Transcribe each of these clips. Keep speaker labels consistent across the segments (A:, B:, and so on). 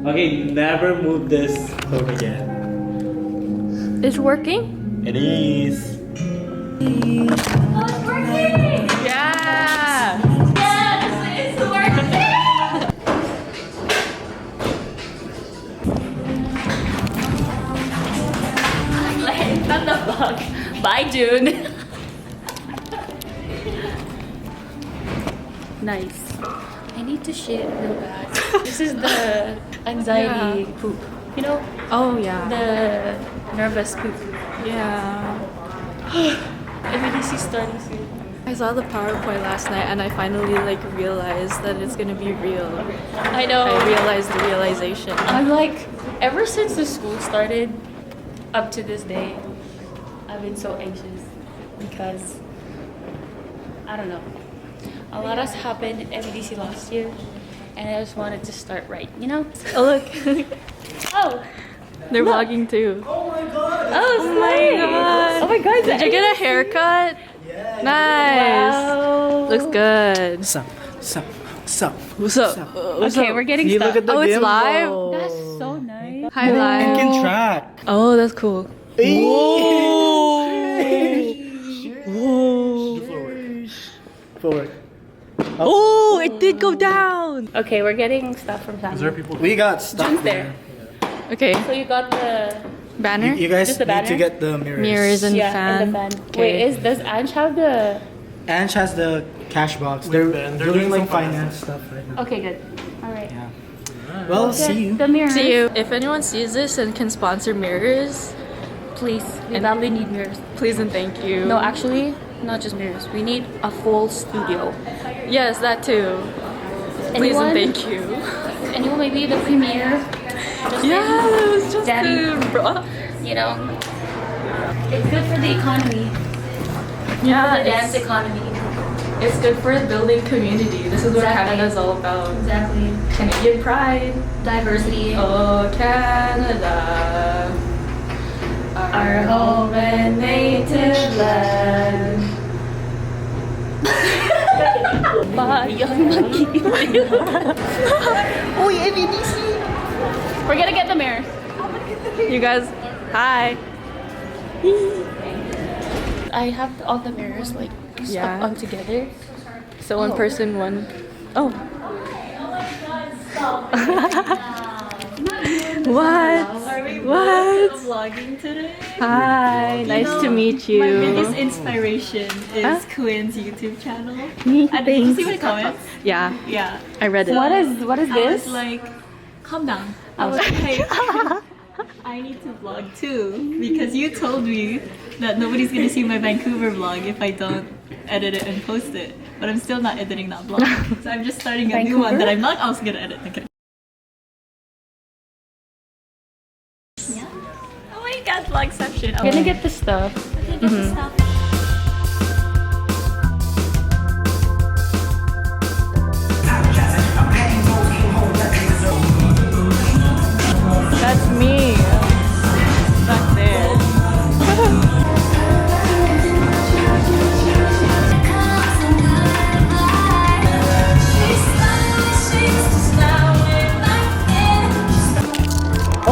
A: Okay, never move this hook again.
B: It's working?
A: It is.
C: Oh, it's working!
B: Yeah!
C: Yes, it's working! Like, not the vlog. Bye, June. Nice. I need to shit real bad. This is the anxiety poop. You know?
B: Oh, yeah.
C: The nervous poop.
B: Yeah.
C: MUDC starting soon.
B: I saw the PowerPoint last night and I finally realized that it's gonna be real.
C: I know.
B: I realized the realization.
C: I'm like, ever since the school started, up to this day, I've been so anxious because I don't know. A lot has happened at MUDC last year, and I just wanted to start right, you know?
B: Oh, look.
C: Oh!
B: They're
C: Look.
B: vlogging too.
C: Oh,
B: my god.
C: Oh my god!
B: Did you get a haircut?
A: Yeah.
B: Nice.
C: Wow.
B: Looks good.
A: Sup.
B: What's up?
C: Okay, we're getting
A: You
C: stuff.
A: look at the
B: Oh, it's
A: gimbal.
B: live?
C: That's so nice.
B: Hi,
A: And
B: live.
A: can track.
B: Oh, that's cool.
A: Whoa. Forward.
B: Oh, it did go down.
C: Okay, we're getting stuff from Sammy.
A: We got stuff
C: June's there.
B: Okay,
C: So you got the
B: banner.
A: You guys
C: Just the
A: need
C: banner?
A: to get the mirrors.
B: Mirrors and
C: yeah,
B: fan.
C: and the fan.
B: Okay.
C: Wait, does Ange have the?
A: Ange has the cash box. They're doing like finance stuff right now.
C: Okay, good. All right.
A: Yeah. Well, see you.
C: The mirrors.
B: See you. If anyone sees this and can sponsor mirrors,
C: Please, we badly need mirrors.
B: please and thank you.
C: No, actually, not just mirrors. We need a full studio.
B: Yes, that too. Please
C: Anyone?
B: and thank you.
C: Anyone, maybe the premiere.
B: Yes, just
C: Daddy.
B: bro.
C: You know, it's good for the economy.
B: Yeah,
C: The dance economy.
B: it's good for the building community. This is what
C: Exactly.
B: Canada's all about.
C: Exactly.
B: Canadian pride.
C: Diversity.
B: Oh, Canada, our home and native land.
C: Oh, yeah, MUDC. We're gonna get the mirror.
B: You guys, hi.
C: I have all the mirrors like
B: Yeah.
C: stuck on together.
B: So one person, one. Oh. What? What?
D: Vlogging today.
B: Hi, nice to meet you.
D: My biggest inspiration is
B: Huh?
D: Kwyn's YouTube channel. Did you
B: Thanks.
D: see my comments?
B: Yeah,
D: Yeah.
B: I read it.
C: What is
D: I
C: this?
D: was like, calm down. I was like, I need to vlog too because you told me that nobody's gonna see my Vancouver vlog if I don't edit it and post it. But I'm still not editing that vlog, so I'm just starting a new one that I'm not also gonna edit. Okay. Yeah. Oh my god, vlogception.
C: I'm gonna get the stuff.
B: That's me. Back there.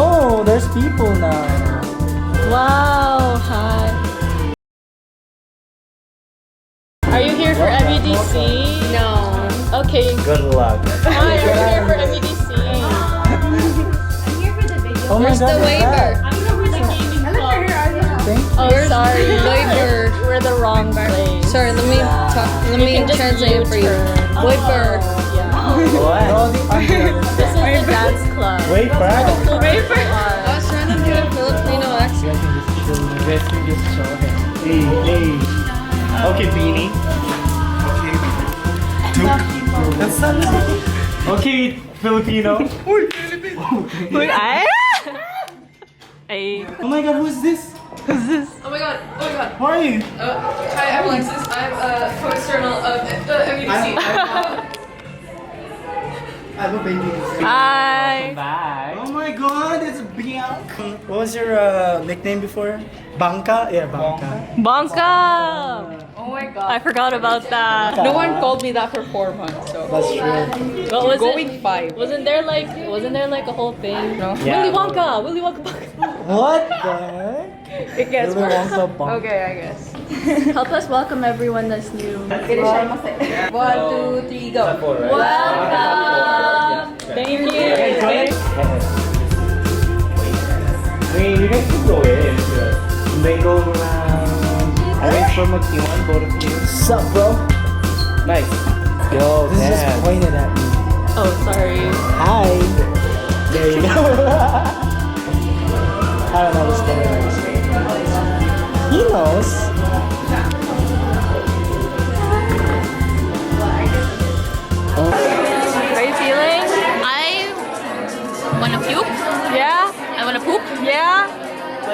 A: Oh, there's people now.
B: Wow, hi. Are you here for MUDC? No. Okay.
A: Good luck.
B: Hi, are you here for MUDC?
C: I'm here for the video.
A: Oh my god.
B: waiver?
C: I'm here for the gaming club.
B: Oh, sorry. We're the wrong place.
E: Sorry, let me talk. Let me translate it for you. Waiver.
A: What?
B: This is the dance club.
A: Wait for
E: I was trying to do a Filipino accent.
A: You guys can just show him. Hey, hey. Okay, beanie. Okay. That's not okay, Filipino.
B: Wait, Hey.
A: Oh my god, who's this?
B: Who's this?
E: Oh my god. Oh my god.
A: Who are you?
E: Hi, I'm Alexis. I'm co-external of MUDC.
A: I have a baby.
B: Hi.
A: Bye. Oh my god, it's Bianca. What was your nickname before? Banka? Yeah, Banka.
B: Bonka.
C: Oh my god.
B: I forgot about that.
C: No one called me that for 4 months, so.
A: That's true.
B: What was
C: Going
B: it?
C: 5.
B: Wasn't there like a whole thing?
C: No?
A: Yeah.
B: Willy Wonka! Willy Wonka!
A: What the heck?
C: It gets
A: Willy
C: worse.
A: Wonka bump.
C: Okay, I guess.
B: Help us welcome everyone that's new.
C: 1, 2, 3, go.
B: Welcome! Thank you!
A: Wait, you guys can go in. They go around. I wait for MacEwan, both of you. Sup, bro? Nice. Yo, this just pointed at me.
B: Oh, sorry.
A: Hi. There you go. I don't know what's going on. He knows.
B: How are you feeling?
F: I wanna puke.
B: Yeah?
F: I wanna poop.
B: Yeah?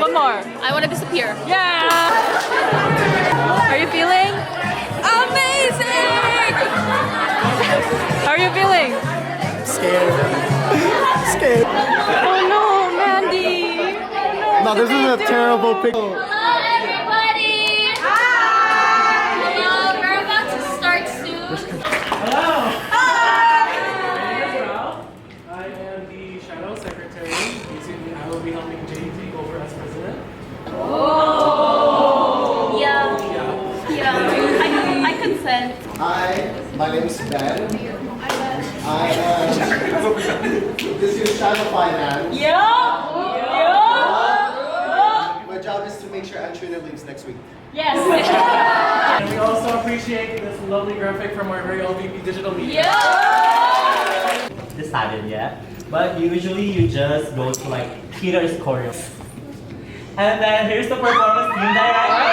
B: One more.
F: I wanna disappear.
B: Yeah! How are you feeling?
F: Amazing!
B: How are you feeling?
A: Scared. Scared.
B: Oh no, Mandy!
A: No, this is a terrible picture.
F: Hello, everybody! Hello, we're about to start soon.
A: Hello.
G: I am the shadow secretary. Basically, I will be helping Jay take over as president.
F: I consent.
H: Hi, my name is Ben. I am this is Shadow Finance. My job is to make sure Antrina leaves next week.
G: And we also appreciate this lovely graphic from our very own VP Digital Media.
I: Decided yet, but usually you just go to like Peter's choreo. And then here's the performance team director.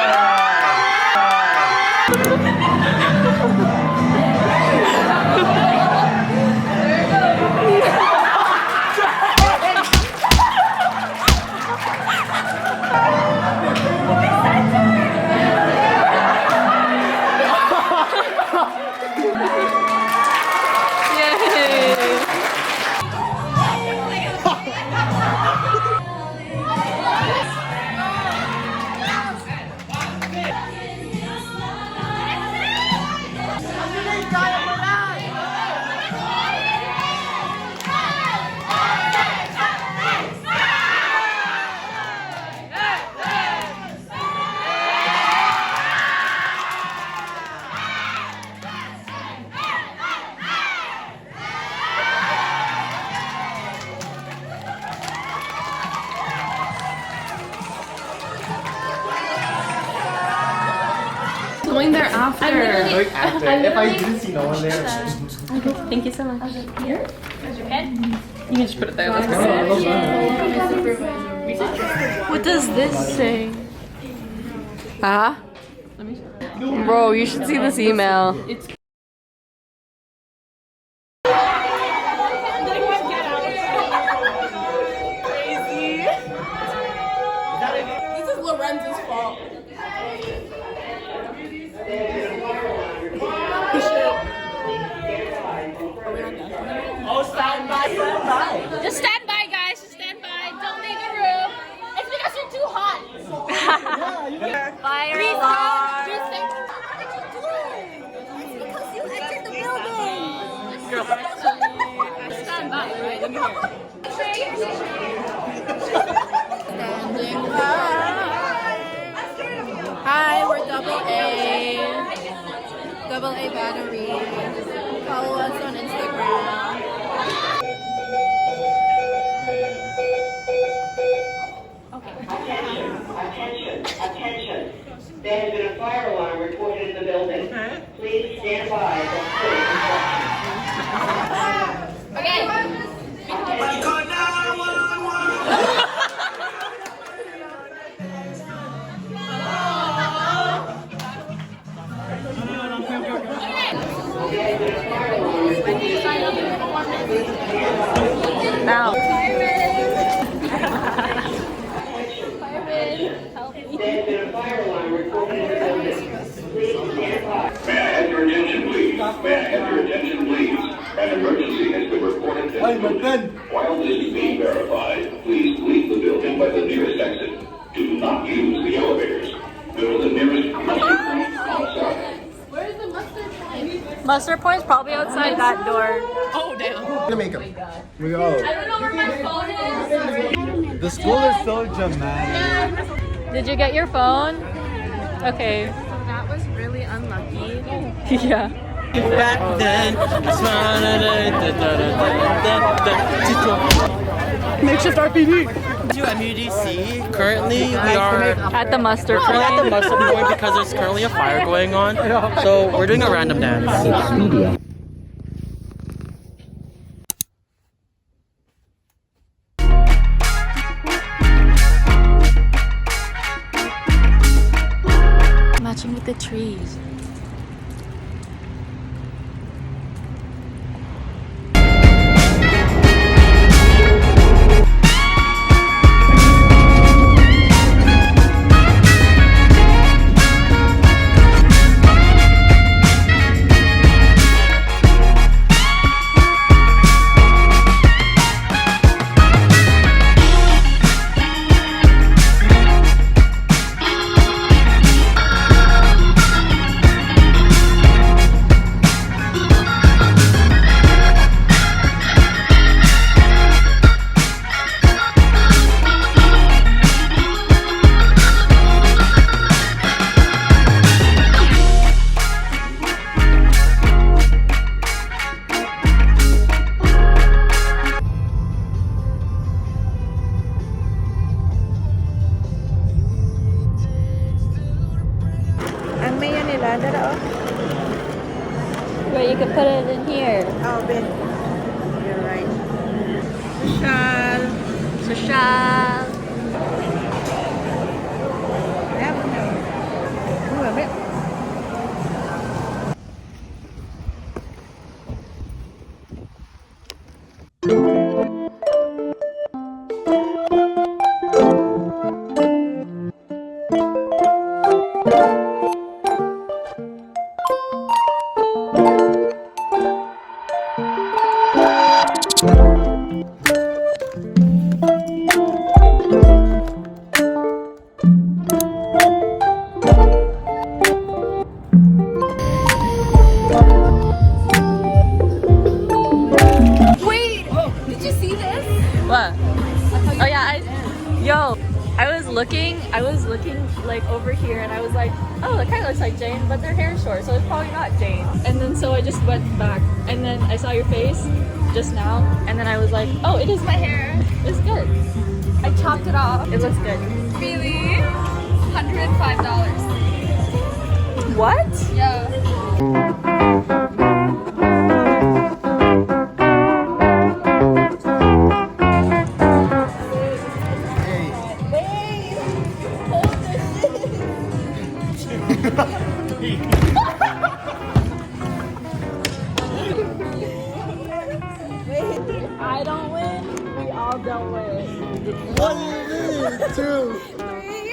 B: Going there after.
A: Like after. If I didn't see no one there.
B: Thank you so much.
C: You can just put it there. Let's go.
B: What does this say? Huh? Bro, you should see this email.
E: This is Lorenz's fault.
I: Oh, stand by.
F: Just stand by, guys. Just stand by. Don't leave the room. It's because you're too hot.
B: Fire
F: Please
B: alarm.
F: don't. Just stay. It's because you entered the building. Stand by, right? Let me hear.
E: Standing by. Hi, we're double A. Double A battery. Follow us on Instagram.
J: Attention. There has been a fire alarm reported in the building. Please stand by.
F: Okay.
B: Now.
J: There has been a fire alarm reported in the building. Please stand by.
K: May I have your attention, please? May I have your attention, please? An emergency has been reported in the building. While this is being verified, please leave the building by the nearest exit. Do not use the elevators. Go to the nearest restroom outside.
B: Muster point's probably outside that door.
E: Oh, damn.
H: Gonna make them. We go.
F: I don't know where my phone is.
A: The school is so dramatic.
B: Did you get your phone? Okay.
F: That was really unlucky.
B: Yeah.
I: Back then.
A: Makeshift RPG.
I: To MUDC. Currently, we are
B: At the muster
I: at the
B: point.
I: muster point because there's currently a fire going on. So we're doing a random dance.
B: Matching with the trees. Where you can put it in here.
L: Oh, Ben. You're right.
B: Social. What? Oh yeah, I was looking like over here and I was like, oh, it kind of looks like Jane, but their hair's short, so it's probably not Jane. And then so I just went back and then I saw your face just now and then I was like, oh, it is my hair. It's good. I chopped it off. It looks good.
F: Really? $105.
B: What?
F: Yeah.
B: I don't win. We all don't win.
H: 1, 2, 3.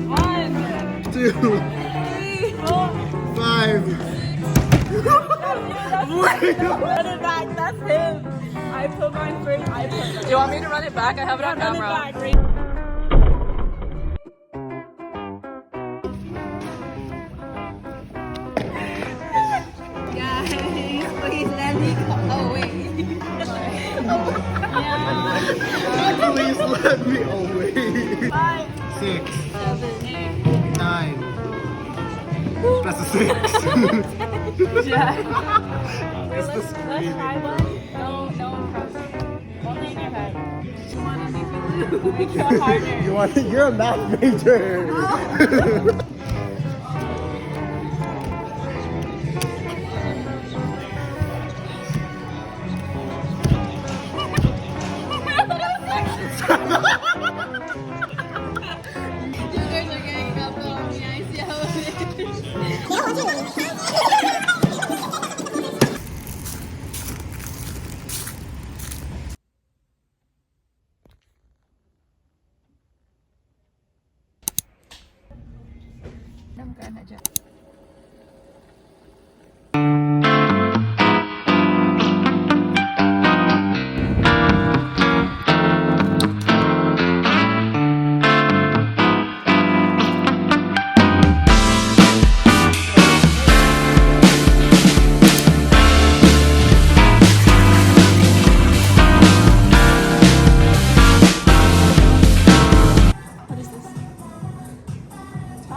B: One,
H: 2,
B: 3, 4.
H: 5.
B: Run it back. That's him. I put mine first. Do you want me to run it back? I have it on camera.
F: Guys, please let me go. Oh, wait.
H: Please let me away.
B: 5,
H: 6,
B: 7,
H: 9. That's a 6.
B: Jack.
H: It's the
B: Let's
H: screaming.
B: try one. No impression. Only in your head. You want to make it harder.
H: You're a math major.
F: You guys are getting up on me. I see how it is.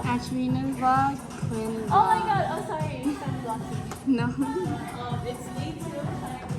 M: Catch me in a vlog, Kwyn.
B: Oh my god, oh sorry. I'm blocking.
M: No.
B: It's day 2.